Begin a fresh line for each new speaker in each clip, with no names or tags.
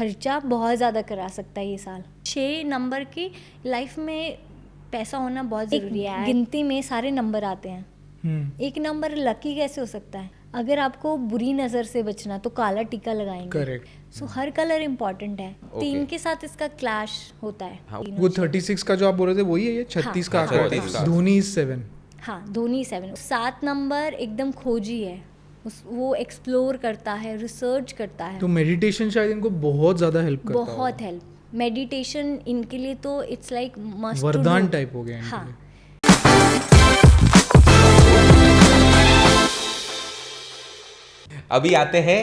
खर्चा बहुत ज़्यादा करा सकता है ये साल। 6 नंबर की लाइफ में पैसा होना बहुत ज़रूरी है। गिनती में सारे नंबर आते हैं। एक नंबर लकी कैसे हो सकता है? अगर आपको बुरी नज़र से बचना तो काला टीका लगाएंगे।
करेक्ट।
सो हर कलर इम्पॉर्टेंट है। 3 के साथ इसका क्लैश होता है।
वो 36 का जो आप बोल रहे थे वही है, ये 36 का आंकड़ा है। धोनी इज 7।
हाँ, धोनी 7। 7 नंबर एकदम खोजी है, वो एक्सप्लोर करता है, रिसर्च करता है।
तो मेडिटेशन शायद इनको बहुत ज़्यादा हेल्प करता है।
बहुत हेल्प। मेडिटेशन इनके लिए तो इट्स लाइक मस्ट,
वरदान टाइप हो गया इनके
हाँ।
लिए।
अभी आते हैं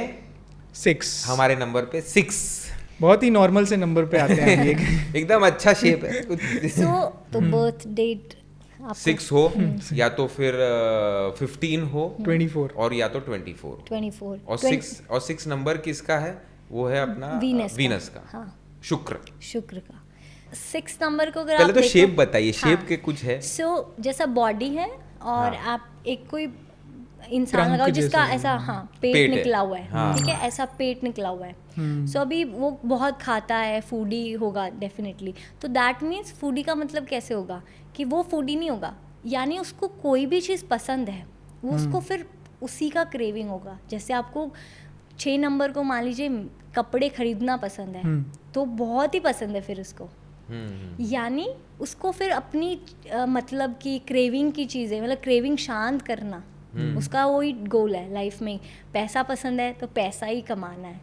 6
हमारे नंबर पे 6।
बहुत ही नॉर्मल से नंबर पे आते हैं ये।
एकदम अच्छा शेप है।
तो बर्थ डेट
6 हो या तो फिर 15 हो
24
और या तो 24 और 6 नंबर किसका है? वो है अपना वीनस का।
हाँ,
शुक्र
का 6 नंबर को अगर
पहले
आप
तो
देखो,
शेप बताइए, शेप
हाँ,
के कुछ है।
जैसा बॉडी है और
हाँ,
आप एक कोई इंसान लगाओ जिसका ऐसा पेट निकला हुआ है,
हाँ,
ठीक है, ऐसा पेट निकला हुआ है। सो अभी वो बहुत खाता है, फूडी होगा डेफिनेटली। तो दैट मीन्स फूडी का मतलब कैसे होगा कि वो फूडी नहीं होगा, यानी उसको कोई भी चीज़ पसंद है, वो उसको फिर उसी का क्रेविंग होगा। जैसे आपको 6 नंबर को मान लीजिए कपड़े खरीदना पसंद है, तो बहुत ही पसंद है फिर उसको, यानी उसको फिर अपनी मतलब कि क्रेविंग की चीज़ें, मतलब क्रेविंग शांत करना, उसका वही गोल है लाइफ में। पैसा पसंद है तो पैसा ही कमाना है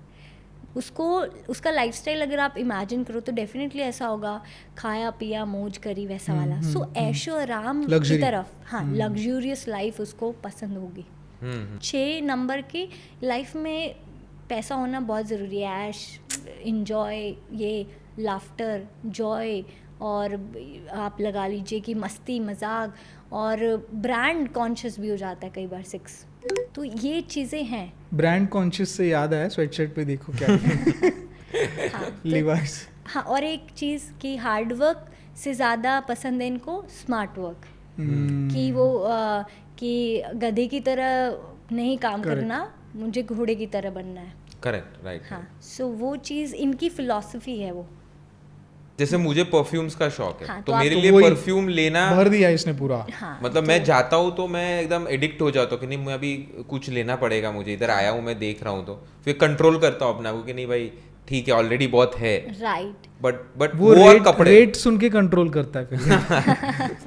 उसको। उसका लाइफस्टाइल अगर आप इमेजिन करो तो डेफिनेटली ऐसा होगा, खाया पिया मौज करी वैसा वाला। सो ऐशो आराम की तरफ, हाँ, लग्जूरियस लाइफ उसको पसंद होगी। 6 नंबर की लाइफ में पैसा होना बहुत ज़रूरी है। ऐश, इंजॉय, ये लाफ्टर, जॉय, और आप लगा लीजिए कि मस्ती मजाक, और ब्रांड कॉन्शियस भी हो जाता है कई बार 6। तो ये चीज़ें हैं।
ब्रांड कॉन्शियस से याद आया, स्वेटशर्ट पे देखो क्या
हाँ,
लिवाइस।
हाँ, और एक चीज़ कि हार्ड वर्क से ज़्यादा पसंद है इनको स्मार्ट वर्क। कि वो कि गधे की तरह नहीं काम करना, मुझे घोड़े की तरह बनना है।
Correct, right.
हाँ, सो वो चीज़ इनकी फिलॉसफी है वो।
जैसे मुझे परफ्यूम्स का शौक है,
हाँ,
तो
तो
मेरे
तो
लिए
वही
परफ्यूम लेना
भर दिया इसने पूरा।
हाँ,
मतलब मैं जाता हूँ तो मैं एकदम एडिक्ट हो जाता हूँ कि नहीं, मैं अभी कुछ लेना पड़ेगा मुझे, इधर आया हूँ मैं देख रहा हूँ, तो फिर कंट्रोल करता हूँ अपना को कि नहीं भाई ठीक है, ऑलरेडी बहुत है।
राइट।
बट
वो रेट सुन के कंट्रोल करता है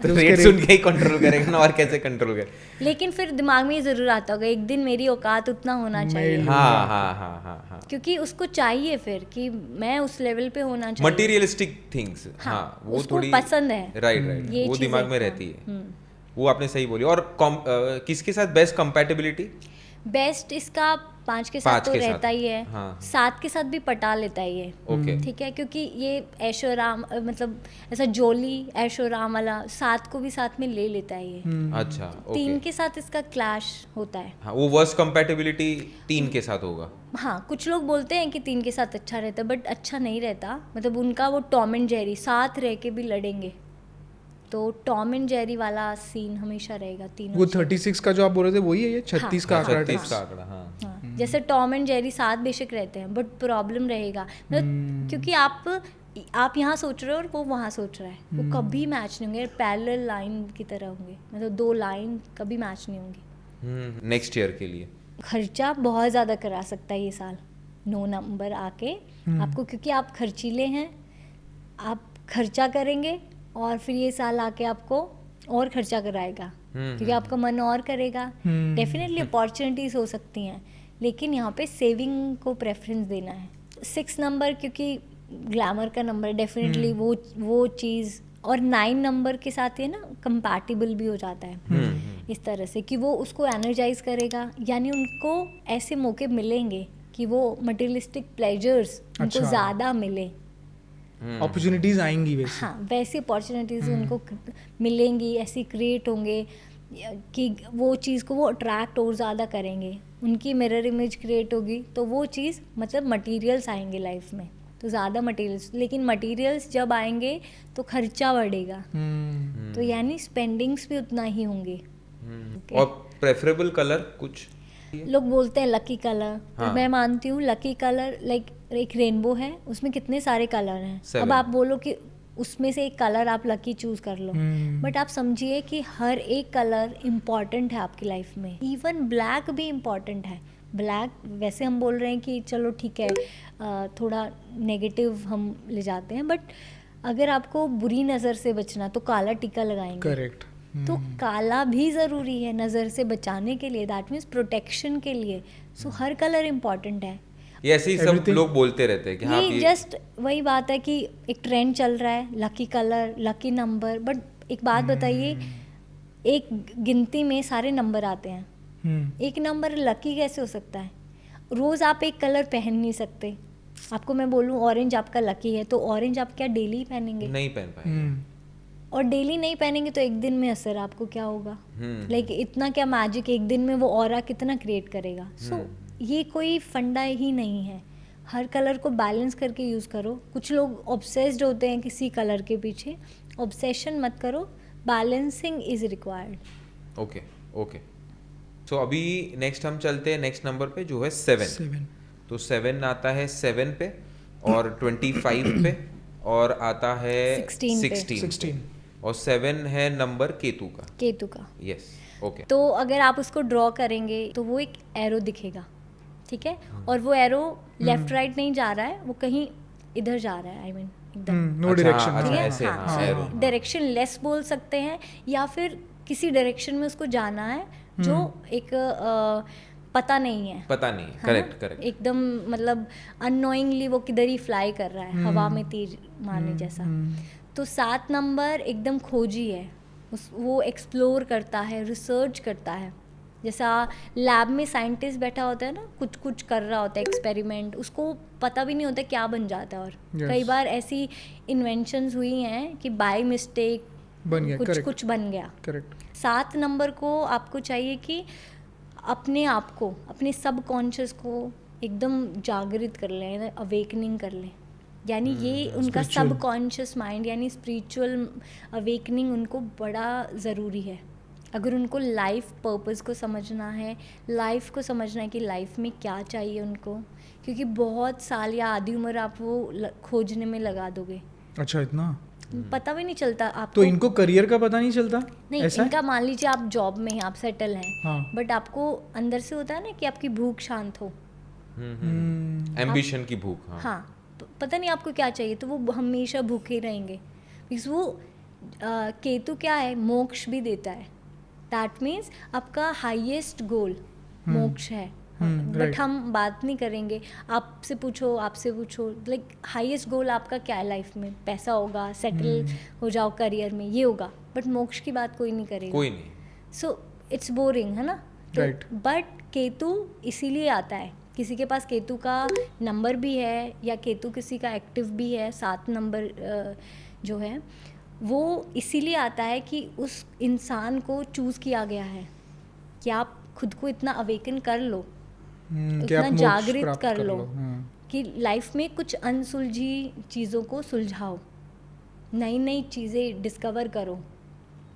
तो रेट सुन के ही कंट्रोल करेगा ना, और कैसे कंट्रोल करे।
लेकिन फिर दिमाग में ये जरूर आता होगा एक दिन मेरी औकात उतना होना चाहिए।
हाँ हाँ हाँ हाँ हाँ,
क्योंकि उसको चाहिए फिर कि मैं उस लेवल पे होना चाहिए।
मटीरियलिस्टिक थिंग्स, हाँ, वो
उसको
थोड़ी
पसंद है।
राइट, वो दिमाग में रहती है। वो आपने सही बोली। और किसके साथ बेस्ट कंपैटिबिलिटी?
बेस्ट इसका 5 के साथ तो रहता ही है।
हाँ।
7 के साथ भी पटा लेता है ये।
ओके,
ठीक है, क्योंकि ये ऐशो आराम, मतलब ऐसा जोली ऐशो आराम वाला 7 को भी साथ में ले लेता है ये।
अच्छा,
3 के साथ इसका क्लैश होता है।
हाँ, वो वर्स्ट कंपैटिबिलिटी 3 के साथ होगा।
हाँ, कुछ लोग बोलते हैं कि 3 के साथ अच्छा रहता है, बट अच्छा नहीं रहता। मतलब उनका वो टॉम एंड जेरी, साथ रह के भी लड़ेंगे, तो टॉम एंड जेरी वाला सीन हमेशा रहेगा तीनों।
वो 36 का जो आप बोल रहे थे वही है, ये 36 का आंकड़ा है।
36 का आंकड़ा, हाँ।
हाँ, जैसे टॉम एंड जेरी साथ बेशक रहते हैं, बट प्रॉब्लम रहेगा मतलब क्योंकि आप यहाँ सोच रहे हो और वो वहाँ सोच रहा है, वो कभी मैच नहीं होंगे। पैरेलल लाइन की तरह होंगे, मतलब 2 लाइन कभी मैच नहीं होंगी।
नेक्स्ट ईयर के लिए
खर्चा बहुत ज़्यादा करा सकता है ये साल 9 नंबर आके आपको, क्योंकि आप खर्चीले हैं, आप खर्चा करेंगे और फिर ये साल आके आपको और खर्चा कराएगा, क्योंकि आपका मन और करेगा। डेफिनेटली अपॉर्चुनिटीज हो सकती हैं, लेकिन यहाँ पे सेविंग को प्रेफरेंस देना है। 6 नंबर क्योंकि ग्लैमर का नंबर, डेफिनेटली वो चीज़, और 9 नंबर के साथ ये ना कंपैटिबल भी हो जाता है इस तरह से कि वो उसको एनर्जाइज करेगा, यानी उनको ऐसे मौके मिलेंगे कि वो मटेरियलिस्टिक प्लेजर्स उनको ज़्यादा मिले,
अपॉर्चुनिटीज आएंगी वैसे।
हाँ, वैसी अपॉर्चुनिटीज उनको मिलेंगी, ऐसी क्रिएट होंगे कि वो चीज़ को वो अट्रैक्ट और ज़्यादा करेंगे, उनकी मिरर इमेज क्रिएट होगी, तो वो चीज़ मतलब मटेरियल्स आएंगे लाइफ में, तो ज़्यादा मटेरियल्स। लेकिन मटेरियल्स जब आएंगे तो खर्चा बढ़ेगा, तो यानी स्पेंडिंग्स भी उतना ही होंगे।
और प्रेफरेबल कलर कुछ?
लोग बोलते हैं लकी कलर,
हाँ।
मैं मानती हूँ लकी कलर लाइक एक रेनबो है, उसमें कितने सारे कलर हैं।
7
अब आप बोलो कि उसमें से एक कलर आप लकी चूज कर लो, बट आप समझिए कि हर एक कलर इम्पॉर्टेंट है आपकी लाइफ में। इवन ब्लैक भी इम्पॉर्टेंट है। ब्लैक वैसे हम बोल रहे हैं कि चलो ठीक है, थोड़ा नेगेटिव हम ले जाते हैं, बट अगर आपको बुरी नज़र से बचना तो काला टीका लगाएंगे।
करेक्ट।
तो काला भी ज़रूरी है नज़र से बचाने के लिए, दैट मीन्स प्रोटेक्शन के लिए। सो हर कलर इम्पॉर्टेंट है।
ये ऐसे ही सब लोग बोलते रहते हैं कि हाँ
ये जस्ट वही बात है कि एक ट्रेंड चल रहा है, lucky colour, lucky number. But एक बात बताइए, एक गिनती में सारे नंबर आते हैं, एक नंबर लकी कैसे हो सकता है? रोज़ आप एक कलर पहन नहीं सकते। आपको मैं बोलूँ ऑरेंज आपका लकी है, तो ऑरेंज आप क्या डेली पहनेंगे?
नहीं पहन पाएंगे।
और डेली नहीं पहनेंगे तो एक दिन में असर आपको क्या होगा? लाइक इतना क्या मैजिक, एक दिन में वो ऑरा कितना क्रिएट करेगा? सो ये कोई फंडा ही नहीं है। हर कलर को बैलेंस करके यूज़ करो। कुछ लोग ऑब्सेस्ड होते हैं किसी कलर के पीछे, ऑब्सेशन मत करो, balancing is required.
Okay okay. So अभी नेक्स्ट हम चलते हैं नेक्स्ट नंबर पे जो है 7। तो 7 आता है 7 पे और 25 पे और आता है 16 और 7 है नंबर केतु का। Yes okay.
तो अगर आप उसको ड्रॉ करेंगे तो वो एक एरो दिखेगा, ठीक है? और वो एरो लेफ्ट राइट नहीं जा रहा है, वो कहीं इधर जा रहा है, आई मीन एकदम
नो डायरेक्शन।
अच्छा
ठीक है?
ऐसे
हाँ,
एरो।
डायरेक्शन लेस बोल सकते हैं, या फिर किसी डायरेक्शन में उसको जाना है जो एक पता नहीं है। करेक्ट। एकदम मतलब अननोइंगली वो किधर ही फ्लाई कर रहा है, हवा में तीर मारने जैसा। तो 7 नंबर एकदम खोजी है, वो एक्सप्लोर करता है, रिसर्च करता है। जैसा लैब में साइंटिस्ट बैठा होता है ना, कुछ कर रहा होता है एक्सपेरिमेंट, उसको पता भी नहीं होता क्या बन जाता है। और कई बार ऐसी इन्वेंशंस हुई हैं कि बाय मिस्टेक
बन गया,
कुछ बन गया।
करेक्ट।
7 नंबर को आपको चाहिए कि अपने आप को, अपने सबकॉन्शियस को एकदम जागृत कर लें, अवेकनिंग कर लें। यानी ये उनका सबकॉन्शियस माइंड यानी स्पिरिचुअल अवेकनिंग उनको बड़ा ज़रूरी है। अगर उनको लाइफ पर्पस को समझना है, लाइफ को समझना है कि लाइफ में क्या चाहिए उनको, क्योंकि बहुत साल या आधी उम्र आप वो खोजने में लगा दोगे।
अच्छा, इतना
पता भी नहीं चलता आपको।
तो इनको करियर का पता नहीं चलता?
नहीं, इनका मान लीजिए आप जॉब में हैं, आप सेटल हैं,
हाँ।
बट आपको अंदर से होता है ना कि आपकी भूख शांत हो,
एम्बिशन की भूख।
हाँ, पता नहीं आपको क्या चाहिए, तो वो हमेशा भूखे रहेंगे। बिकॉज वो केतु क्या है, मोक्ष भी देता है। दैट मीन्स आपका हाईएस्ट गोल मोक्ष है। बट हम बात नहीं करेंगे, आपसे पूछो लाइक हाईएस्ट गोल आपका क्या है लाइफ में? पैसा होगा, सेटल हो जाओ करियर में, ये होगा, बट मोक्ष की बात कोई नहीं करेगा,
कोई नहीं।
सो इट्स बोरिंग, है ना?
राइट।
बट केतु इसीलिए आता है, किसी के पास केतु का नंबर भी है या केतु किसी का एक्टिव भी है, 7 नंबर जो है वो इसीलिए आता है कि उस इंसान को चूज़ किया गया है कि आप खुद को इतना अवेकन कर लो, इतना जागृत कर लो कि लाइफ में कुछ अनसुलझी चीज़ों को सुलझाओ, नई नई चीज़ें डिस्कवर करो।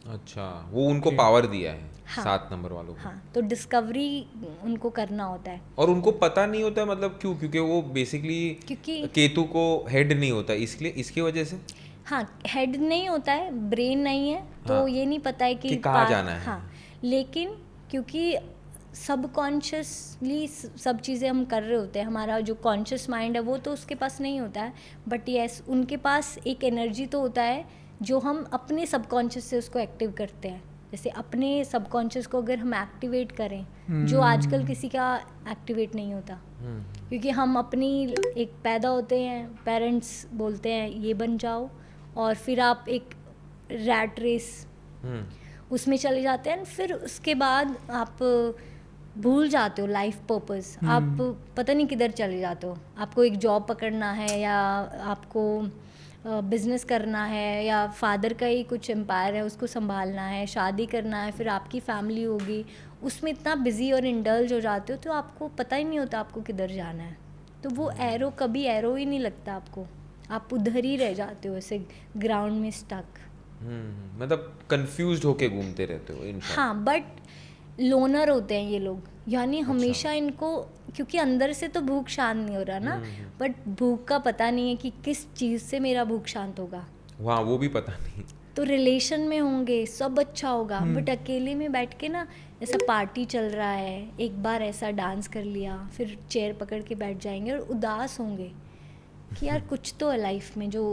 अच्छा, वो उनको पावर दिया है। हाँ, 7 नंबर वालों को।
हाँ, तो डिस्कवरी उनको करना होता है।
और उनको पता नहीं होता, मतलब क्यों? क्योंकि वो बेसिकली केतु को हेड नहीं होता, इसलिए इसकी वजह से।
हाँ, हेड नहीं होता है, ब्रेन नहीं है, तो
हाँ,
ये नहीं पता है कि
कहाँ जाना है।
हाँ, लेकिन क्योंकि सबकॉन्शियसली सब चीज़ें हम कर रहे होते हैं, हमारा जो कॉन्शियस माइंड है वो तो उसके पास नहीं होता है, बट यस उनके पास एक एनर्जी तो होता है जो हम अपने सबकॉन्शियस से उसको एक्टिव करते हैं। जैसे अपने सबकॉन्शियस को अगर हम एक्टिवेट करें, जो आजकल किसी का एक्टिवेट नहीं होता, क्योंकि हम अपनी एक पैदा होते हैं, पेरेंट्स बोलते हैं ये बन जाओ, और फिर आप एक रैट रेस उसमें चले जाते हैं, फिर उसके बाद आप भूल जाते हो लाइफ पर्पस, आप पता नहीं किधर चले जाते हो। आपको एक जॉब पकड़ना है, या आपको बिजनेस करना है, या फादर का ही कुछ एम्पायर है उसको संभालना है, शादी करना है, फिर आपकी फैमिली होगी, उसमें इतना बिजी और इंडल्ज हो जाते हो तो आपको पता ही नहीं होता आपको किधर जाना है। तो वो एरो कभी एरो ही नहीं लगता आपको, आप उधर ही रह जाते हो ऐसे ग्राउंड में स्टक।
मतलब कंफ्यूज्ड होके घूमते रहते हो इन शॉर्ट।
हाँ, बट लोनर होते हैं ये लोग, यानी हमेशा इनको, क्योंकि अंदर से तो भूख शांत नहीं हो रहा ना, बट भूख का पता नहीं है कि किस चीज़ से मेरा भूख शांत होगा।
वहाँ वो भी पता नहीं।
तो रिलेशन में होंगे सब अच्छा होगा, बट अकेले में बैठ के ना, ऐसा पार्टी चल रहा है, एक बार ऐसा डांस कर लिया, फिर चेयर पकड़ के बैठ जाएंगे और उदास होंगे कि यार कुछ तो है लाइफ में जो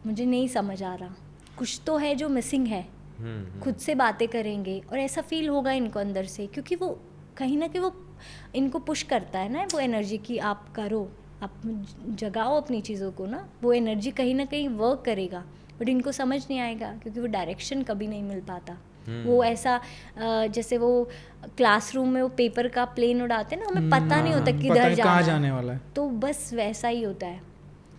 मुझे नहीं समझ आ रहा, कुछ तो है जो मिसिंग है। खुद से बातें करेंगे और ऐसा फील होगा इनको अंदर से, क्योंकि वो कहीं ना कहीं वो इनको पुश करता है ना, वो एनर्जी की आप करो, आप जगाओ अपनी चीज़ों को ना, वो एनर्जी कहीं ना कहीं वर्क करेगा, बट इनको समझ नहीं आएगा क्योंकि वो डायरेक्शन कभी नहीं मिल पाता। वो ऐसा जैसे वो क्लासरूम में वो पेपर का प्लेन उड़ाते हैं ना, हमें पता नहीं होता किधर
जाने वाला है,
तो बस वैसा ही होता है।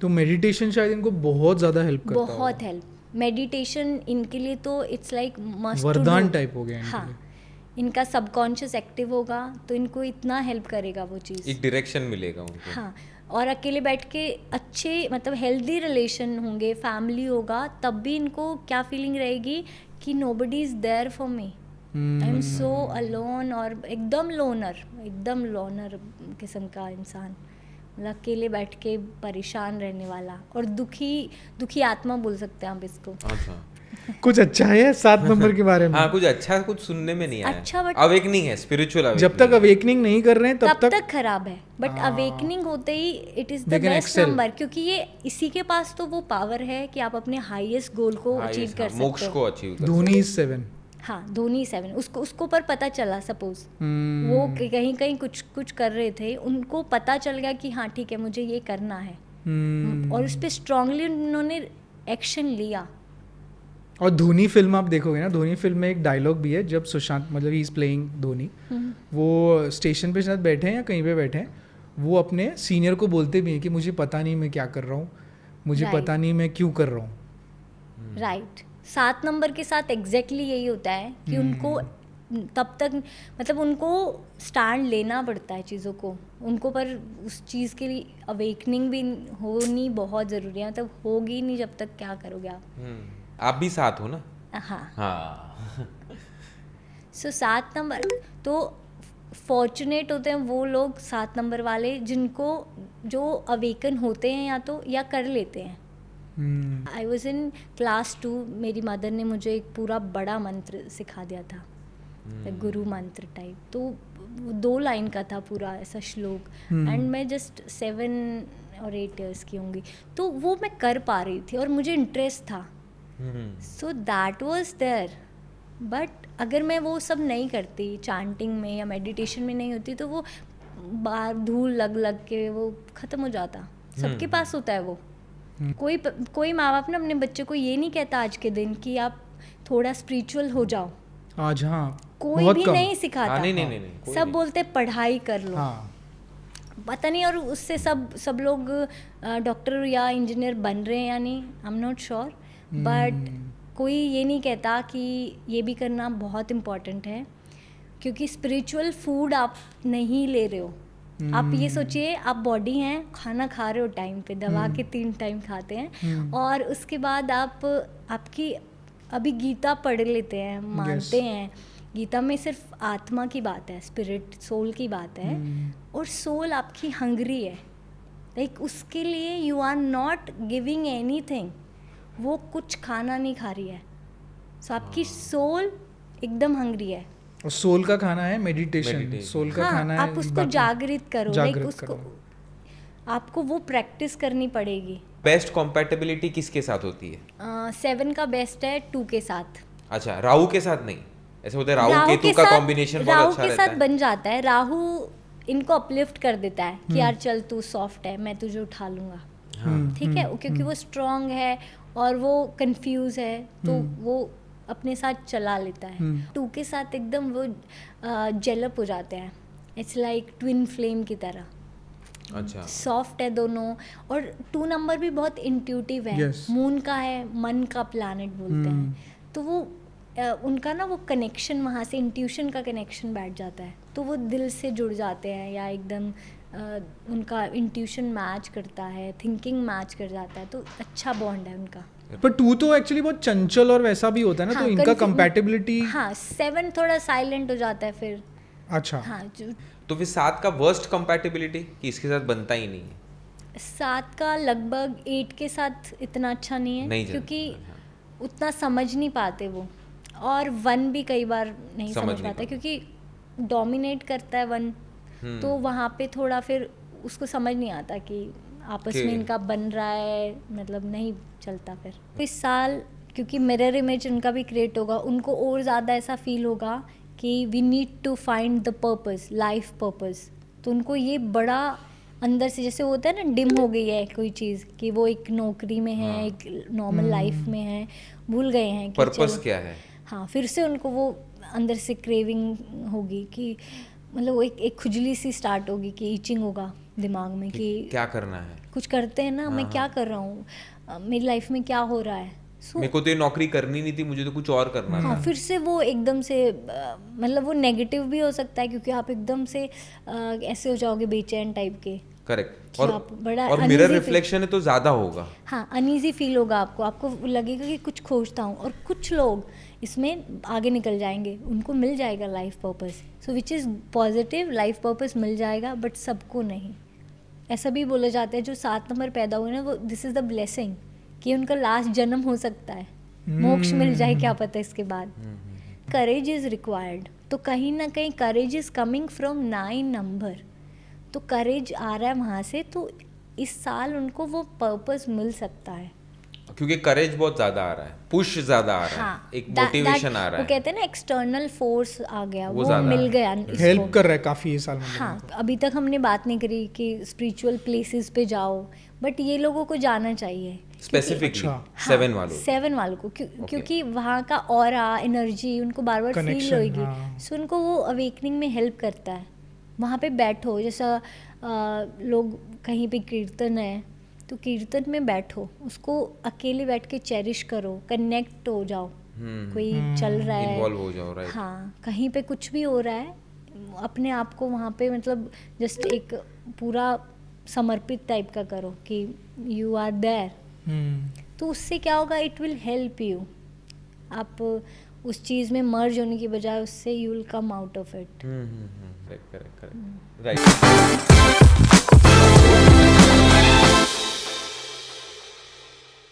तो मेडिटेशन शायद इनको बहुत ज़्यादा हेल्प करता है।
बहुत हेल्प, मेडिटेशन इनके लिए तो इट्स लाइक मस्ट,
वरदान टाइप हो गया इनके
हाँ,
लिए।
इनका सबकॉन्शियस एक्टिव होगा तो इनको इतना हेल्प करेगा वो चीज़,
एक डायरेक्शन मिलेगा उनको।
हाँ, और अकेले बैठ के अच्छे मतलब हेल्दी रिलेशन होंगे, फैमिली होगा, तब भी इनको क्या फीलिंग रहेगी कि nobody is there for me, I am so alone, और एकदम लोनर किस्म का इंसान, मतलब अकेले बैठ के परेशान रहने वाला और दुखी आत्मा बोल सकते हैं आप इसको।
अच्छा,
कुछ अच्छा है 7 नंबर के बारे में?
हाँ, कुछ अच्छा कुछ सुनने में नहीं आया।
अच्छा, बट
अवेकनिंग है, स्पिरिचुअल अवेकनिंग।
जब तक अवेकनिंग नहीं कर रहे हैं तब
तक खराब है, बट अवेकनिंग होते ही it is the
They can
best
excel.
Number, क्योंकि ये इसी के पास तो वो पावर है कि आप अपने हाईएस्ट गोल को अचीव कर सकते हो।
मोक्ष को अचीव कर
धोनी इज 7।
हाँ, धोनी 7, उसको पर पता चला, सपोज वो कहीं कुछ कर रहे थे, उनको पता चल गया कि हाँ ठीक है मुझे ये करना है, और उस पर स्ट्रांगली उन्होंने एक्शन लिया।
और धोनी फिल्म आप देखोगे ना, धोनी फिल्म में एक डायलॉग भी है, जब सुशांत मतलब ही इज प्लेइंग धोनी, वो स्टेशन पे शायद बैठे हैं या कहीं पे बैठे हैं, वो अपने सीनियर को बोलते भी हैं कि मुझे पता नहीं मैं क्या कर रहा हूँ, मुझे पता नहीं मैं क्यों कर रहा हूँ।
राइट, 7 नंबर के साथ एग्जैक्टली यही होता है कि उनको तब तक मतलब उनको स्टैंड लेना पड़ता है चीज़ों को, उनको पर उस चीज़ के लिए अवेकनिंग भी होनी बहुत ज़रूरी है, मतलब होगी नहीं जब तक क्या करोगे
आप भी साथ हो ना।
हाँ, सो 7 नंबर तो फॉर्चुनेट होते हैं वो लोग 7 नंबर वाले जिनको जो अवेकन होते हैं या कर लेते हैं। आई वॉज इन क्लास 2, मेरी मदर ने मुझे एक पूरा बड़ा मंत्र सिखा दिया था, गुरु मंत्र टाइप, तो 2 लाइन का था पूरा ऐसा श्लोक, एंड मैं जस्ट 7 और 8 ईयर्स की होंगी, तो वो मैं कर पा रही थी और मुझे इंटरेस्ट था, so that was there. But अगर मैं वो सब नहीं करती, चैंटिंग में या मेडिटेशन में नहीं होती, तो वो बाहर धूल लग के वो ख़त्म हो जाता। सबके पास होता है वो, कोई माँ बाप ना अपने बच्चे को ये नहीं कहता आज के दिन कि आप थोड़ा स्पिरिचुअल हो जाओ
आज, हाँ,
कोई भी नहीं सिखाता।
नहीं,
सब बोलते पढ़ाई कर लो, पता नहीं, और उससे सब लोग डॉक्टर या इंजीनियर बन रहे हैं या नहीं, I am not sure, but कोई ये नहीं कहता कि ये भी करना बहुत इम्पॉर्टेंट है, क्योंकि स्पिरिचुअल फूड आप नहीं ले रहे हो। आप ये सोचिए, आप बॉडी हैं, खाना खा रहे हो टाइम पे, दवा के 3 टाइम खाते हैं, और उसके बाद आपकी अभी गीता पढ़ लेते हैं, मानते हैं गीता में सिर्फ आत्मा की बात है, स्पिरिट सोल की बात है, और सोल आपकी हंग्री है, लाइक उसके लिए you are not giving anything, वो कुछ खाना नहीं खा रही है, सो आपकी सोल एकदम हंग्री है।
और सोल का खाना है मेडिटेशन, सोल का खाना है
आप उसको जागृत करो, लाइक उसको आपको वो प्रैक्टिस करनी पड़ेगी।
बेस्ट कंपैटिबिलिटी किसके साथ होती है?
7 का बेस्ट है 2 के साथ।
अच्छा, राहु के साथ नहीं? ऐसे होता है राहु केतु का कॉम्बिनेशन बहुत अच्छा रहता है।
राहु के साथ बन जाता है, राहु इनको अपलिफ्ट कर देता है कि यार चल तू सॉफ्ट है, मैं तुझे उठा लूंगा, ठीक है, क्योंकि वो स्ट्रांग है और वो कंफ्यूज है, तो वो अपने साथ चला लेता है। 2 के साथ एकदम वो जेलअप हो जाते हैं, इट्स लाइक ट्विन फ्लेम की तरह।
अच्छा,
सॉफ्ट है दोनों, और 2 नंबर भी बहुत इंट्यूटिव है, मून का है, मन का प्लैनेट बोलते हैं, तो वो उनका ना वो कनेक्शन वहाँ से इंट्यूशन का कनेक्शन बैठ जाता है, तो वो दिल से जुड़ जाते हैं, या एकदम उनका इंट्यूशन मैच करता है, थिंकिंग मैच कर जाता है, तो अच्छा बॉन्ड है उनका।
पर 2 तो एक्चुअली बहुत चंचल और वैसा भी होता है ना, तो इनका कंपैटिबिलिटी।
हाँ, 7 थोड़ा साइलेंट हो जाता है, फिर
अच्छा
हाँ जो
तो फिर 7 का वर्स्ट कंपैटिबिलिटी कि इसके साथ बनता ही नहीं है?
7 का लगभग 8 के साथ इतना अच्छा नहीं है,
नहीं
क्योंकि
चलता,
उतना समझ नहीं पाते वो, और 1 भी कई बार नहीं
समझ
समझ
नहीं
पाता,
पाते।
क्योंकि डोमिनेट करता है 1, तो वहाँ पे थोड़ा फिर उसको समझ नहीं आता कि आपस
कि-
में इनका बन रहा है, मतलब नहीं चलता फिर। इस साल क्योंकि मिरर इमेज उनका भी क्रिएट होगा, उनको और ज़्यादा ऐसा फील होगा कि we need to find the purpose, life purpose. तो उनको ये बड़ा अंदर से, जैसे होता है ना, डिम हो गई है कोई चीज़, कि वो एक नौकरी में है,
हाँ।
एक नॉर्मल लाइफ में है, भूल गए हैं कि
पर्पस
चलो-
क्या है?
हाँ, फिर से उनको वो अंदर से क्रेविंग होगी कि मतलब वो एक खुजली सी स्टार्ट होगी, कि ईचिंग होगा दिमाग में कि
क्या करना है?
कुछ करते हैं ना, मैं क्या कर रहा हूँ, मेरी लाइफ में क्या हो रहा है।
मेरे को तो ये नौकरी करनी नहीं थी, मुझे तो कुछ और करना
हाँ,
था।
फिर से वो एकदम से मतलब वो नेगेटिव भी हो सकता है, क्योंकि आप एकदम से ऐसे हो जाओगे बेचैन टाइप के।
करेक्ट।
कि आप बड़ा
और मिरर
uneasy
रिफ्लेक्शन है तो ज्यादा होगा।
हाँ, अनईजी फील होगा आपको लगेगा कि कुछ खोजता हूँ। और कुछ लोग इसमें आगे निकल जाएंगे, उनको मिल जाएगा life purpose, so which is positive, life purpose मिल जाएगा, बट सबको नहीं। ऐसा भी बोला जाता है जो 7 नंबर पैदा हुए ना, वो दिस इज़ द ब्लेसिंग, कि उनका लास्ट जन्म हो सकता है, मोक्ष मिल जाए, क्या पता इसके बाद। करेज इज़ रिक्वायर्ड, तो कहीं ना कहीं करेज इज़ कमिंग फ्रॉम 9 नंबर, तो करेज आ रहा है वहाँ से, तो इस साल उनको वो पर्पस मिल सकता है।
क्योंकि करेज बहुत ज्यादा आ रहा है, पुश ज्यादा आ रहा है, एक मोटिवेशन आ रहा
वो
है।
कहते हैं ना, एक्सटर्नल फोर्स आ गया,
वो
वो
ज्यादा
मिल
है।
गया
हेल्प
इसको।
कर रहा है काफ़ी ये साल मतलब।
हाँ, अभी तक हमने बात नहीं करी कि स्पिरिचुअल प्लेसेस पे जाओ, बट ये लोगों को जाना चाहिए
स्पेसिफिकली
अच्छा।
7 वालों को।
7 वालों को, क्योंकि वहाँ का ऑरा, एनर्जी उनको बार बार फील
Connection,
होएगी,
हाँ।
सो उनको वो अवेकनिंग में हेल्प करता है। वहाँ पे बैठो, जैसा लोग कहीं पे कीर्तन है, तो कीर्तन में बैठो, उसको अकेले बैठ के चेरिश करो, कनेक्ट हो जाओ। कोई चल रहा है,
इन्वॉल्व हो जाओ, राइट।
हाँ, कहीं पे कुछ भी हो रहा है, अपने आप को वहाँ पे मतलब जस्ट एक पूरा समर्पित टाइप का करो कि यू आर देयर। तो उससे क्या होगा, इट विल हेल्प यू। आप उस चीज़ में मर्ज होने की बजाय उससे you will come out of it.
Correct, right.